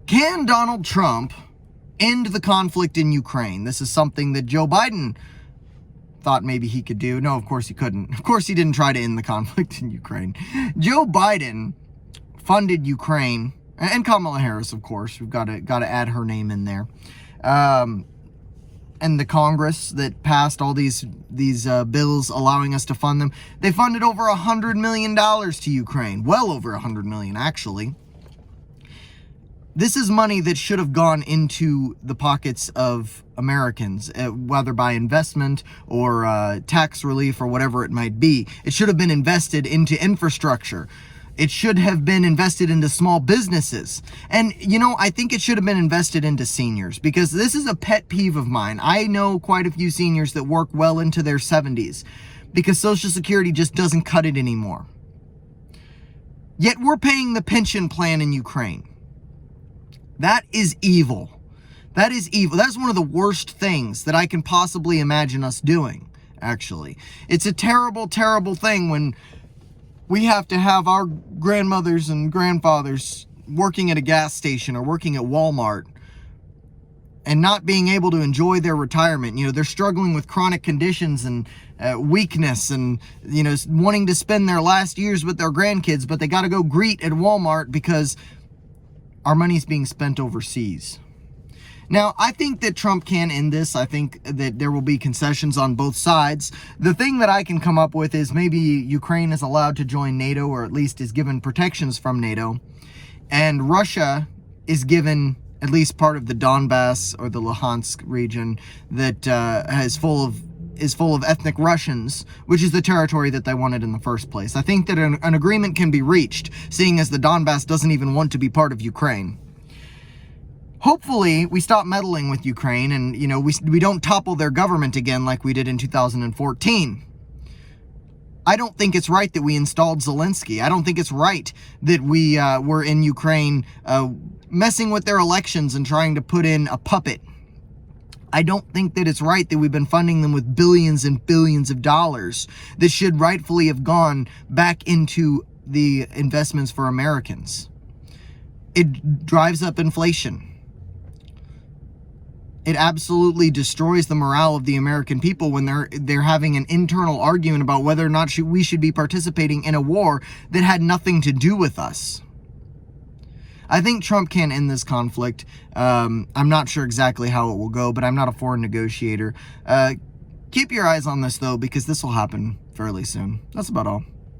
Can Donald Trump end the conflict in Ukraine? This is something that Joe Biden thought maybe he could do. No, of course he couldn't. Of course he didn't try to end the conflict in Ukraine. Joe Biden funded Ukraine, and Kamala Harris, of course. We've got to add her name in there. And the Congress that passed all these bills allowing us to fund them, they funded over $100 million to Ukraine. Well over $100 million, actually. This is money that should have gone into the pockets of Americans, whether by investment or tax relief or whatever it might be. It should have been invested into infrastructure. It should have been invested into small businesses. And, you know, I think it should have been invested into seniors, because this is a pet peeve of mine. I know quite a few seniors that work well into their 70s because Social Security just doesn't cut it anymore. Yet we're paying the pension plan in Ukraine. That is evil. That is evil. That's one of the worst things that I can possibly imagine us doing, actually. It's a terrible, terrible thing when we have to have our grandmothers and grandfathers working at a gas station or working at Walmart and not being able to enjoy their retirement. You know, they're struggling with chronic conditions and weakness and, you know, wanting to spend their last years with their grandkids, but they got to go greet at Walmart because our money's being spent overseas. Now, I think that Trump can end this. I think that there will be concessions on both sides. The thing that I can come up with is maybe Ukraine is allowed to join NATO, or at least is given protections from NATO, and Russia is given at least part of the Donbass or the Luhansk region that is full of ethnic Russians, which is the territory that they wanted in the first place. I think that an agreement can be reached, seeing as the Donbass doesn't even want to be part of Ukraine. Hopefully, we stop meddling with Ukraine and, you know, we don't topple their government again like we did in 2014. I don't think it's right that we installed Zelensky. I don't think it's right that we were in Ukraine messing with their elections and trying to put in a puppet. I don't think that it's right that we've been funding them with billions and billions of dollars that should rightfully have gone back into the investments for Americans. It drives up inflation. It absolutely destroys the morale of the American people when they're having an internal argument about whether or not we should be participating in a war that had nothing to do with us. I think Trump can end this conflict. I'm not sure exactly how it will go, but I'm not a foreign negotiator. Keep your eyes on this, though, because this will happen fairly soon. That's about all.